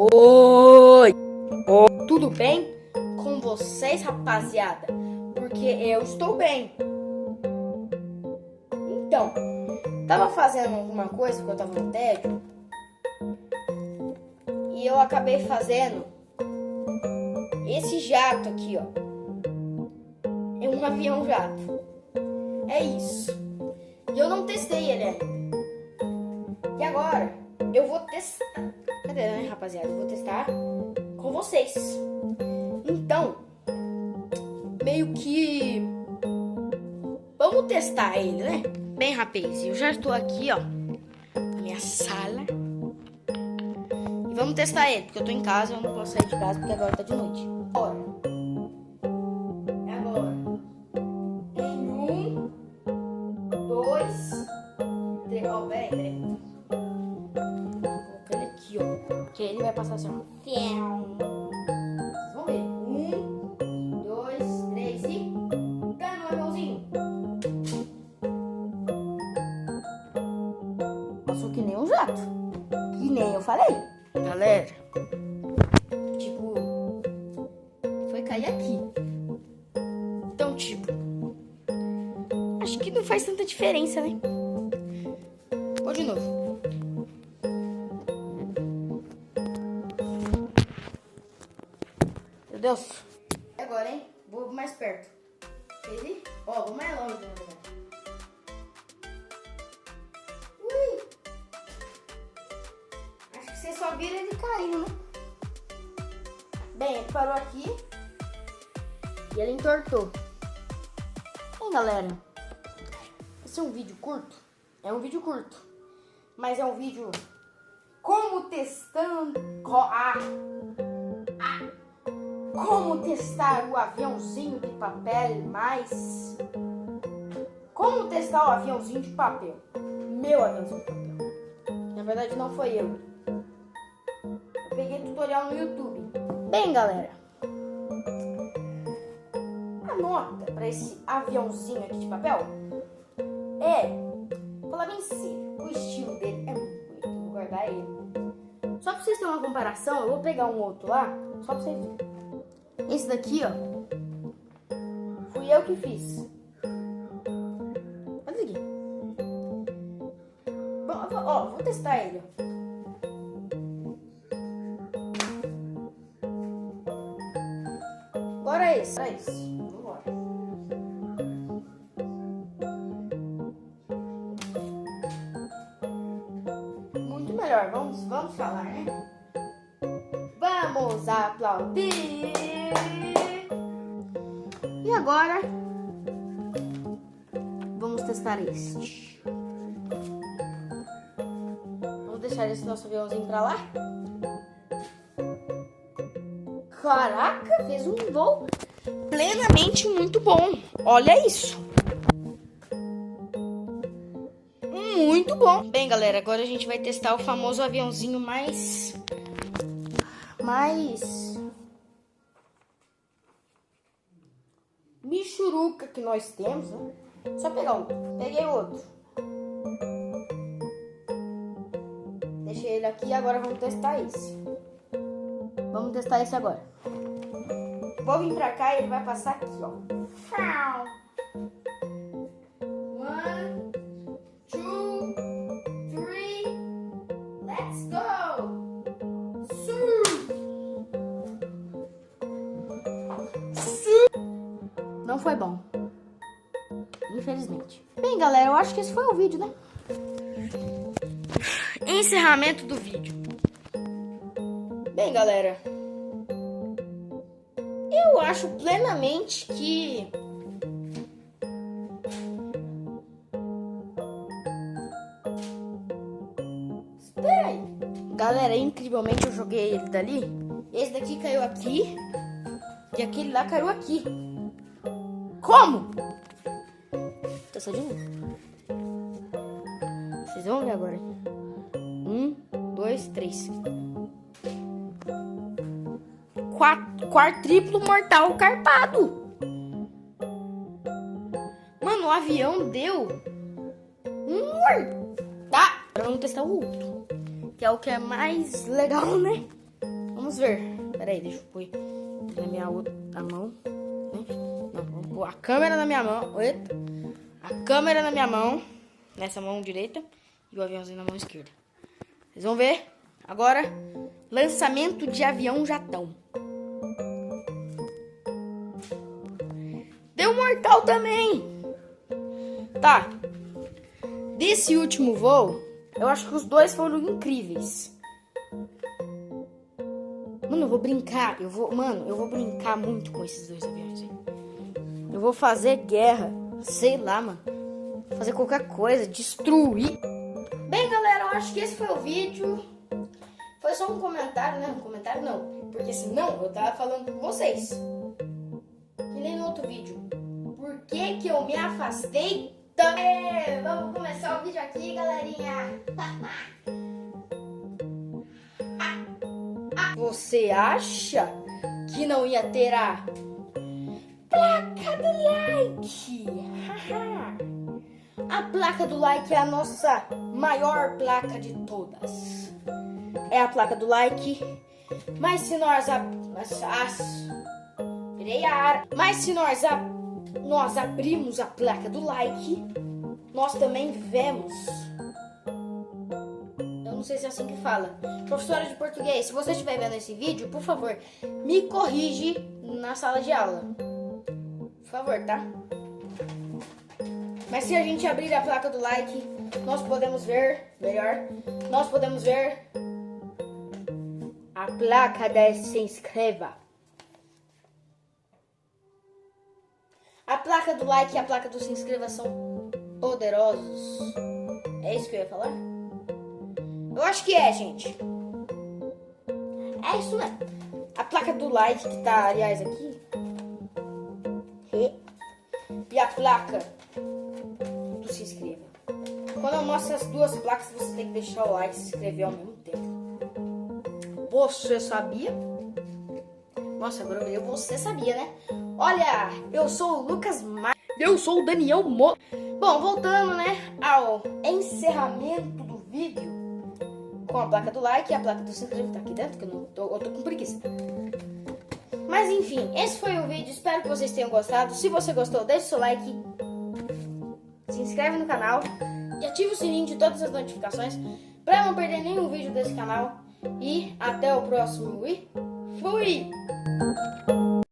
Oi! Tudo bem com vocês, rapaziada? Porque eu estou bem. Então, tava fazendo alguma coisa porque eu tava no tédio. E eu acabei fazendo esse jato aqui, ó. É um avião jato. É isso. E eu não testei ele ainda. E agora eu vou testar. Cadê, né, rapaziada? Eu vou testar com vocês. Então, meio que vamos testar ele, né? Bem, rapaz, eu já estou aqui, ó, na minha sala. E vamos testar ele, porque eu tô em casa, eu não posso sair de casa porque agora tá de noite. Bora. É agora. Em 1, 2, 3. Ó, peraí. Vou colocar ele aqui, ó. Que ele vai passar assim, ó. Vamos ver. 1, 2, 3 e... Tá no aviãozinho. Passou que nem um jato. Que nem eu falei. Galera, tipo, foi cair aqui. Então, tipo, acho que não faz tanta diferença, né? Vou de novo. Meu Deus. Agora, hein? Vou mais perto. Ele? Ó, vou mais longe, né? Ui! Acho que vocês só viram ele caindo, né? Bem, ele parou aqui. E ele entortou. Bem, galera. Esse é um vídeo curto? É um vídeo curto. Mas é um vídeo como testando... Como testar o aviãozinho de papel, mas... Como testar o aviãozinho de papel? Meu aviãozinho de papel. Na verdade, não foi eu. Eu peguei tutorial no YouTube. Bem, galera. A nota para esse aviãozinho aqui de papel é... Falar bem sério, o estilo dele é muito bonito. Eu vou guardar ele. Só pra vocês terem uma comparação, eu vou pegar um outro lá, só pra vocês verem. Esse daqui, ó, fui eu que fiz. Olha aqui. Bom, ó, vou testar ele, ó. Agora esse. Vambora. Muito melhor, vamos falar, né? Vamos aplaudir! E agora, vamos testar este. Vamos deixar esse nosso aviãozinho pra lá. Caraca, fez um voo plenamente muito bom. Olha isso. Muito bom. Bem, galera, agora a gente vai testar o famoso aviãozinho mais michuruca que nós temos, né? Só pegar um. Peguei outro. Deixei ele aqui, agora vamos testar esse. Vamos testar esse agora. Vou vir pra cá e ele vai passar aqui, ó. 1, 2, 3. Let's go! Não foi bom. Infelizmente. Bem, galera, eu acho que esse foi o vídeo, né? Encerramento do vídeo. Bem, galera, eu acho plenamente que espera aí. Galera, incrivelmente eu joguei ele dali. Esse daqui caiu aqui e aquele lá caiu aqui. Como? Tô de novo. Vocês vão ver agora. 1, 2, 3. Quadriplo mortal carpado. Mano, o avião deu tá? Agora vamos testar o outro, que é o que é mais legal, né? Vamos ver. Pera aí, deixa eu pôr na minha outra mão. Não, vou pôr a câmera na minha mão. Eita. A câmera na minha mão. Nessa mão direita. E o aviãozinho na mão esquerda. Vocês vão ver. Agora, lançamento de avião jatão. Deu mortal também. Tá. Desse último voo, eu acho que os dois foram incríveis. Mano, eu vou brincar. Eu vou brincar muito com esses dois aviões aí. Eu vou fazer guerra. Sei lá, mano. Fazer qualquer coisa. Destruir. Bem, galera, eu acho que esse foi o vídeo. Foi só um comentário, né? Um comentário não. Porque senão eu tava falando com vocês. Que nem no outro vídeo. Por que eu me afastei tanto? Vamos começar o vídeo aqui, galerinha. Você acha que não ia ter a placa do like? A placa do like é a nossa maior placa de todas. É a placa do like. Mas se nós nós abrimos a placa do like, nós também vemos. Eu não sei se é assim que fala. Professora de português, se você estiver vendo esse vídeo, por favor, me corrige na sala de aula. Por favor, tá? Mas se a gente abrir a placa do like, nós podemos ver, nós podemos ver a placa da se inscreva. A placa do like e a placa do se inscreva são poderosos. É isso que eu ia falar? Eu acho que é, gente. É isso mesmo. A placa do like que tá, aliás, aqui. E a placa do se inscreva. Quando eu mostro as duas placas, você tem que deixar o like e se inscrever ao mesmo tempo. Você sabia? Nossa, agora você sabia, né? Olha, eu sou o Lucas Eu sou o Daniel Mo. Bom, voltando, né, ao encerramento do vídeo com a placa do like e a placa do se inscrever tá aqui dentro, que eu tô com preguiça. Mas enfim, esse foi o vídeo. Espero que vocês tenham gostado. Se você gostou, deixe seu like, se inscreve no canal e ative o sininho de todas as notificações para não perder nenhum vídeo desse canal. E até o próximo. E fui!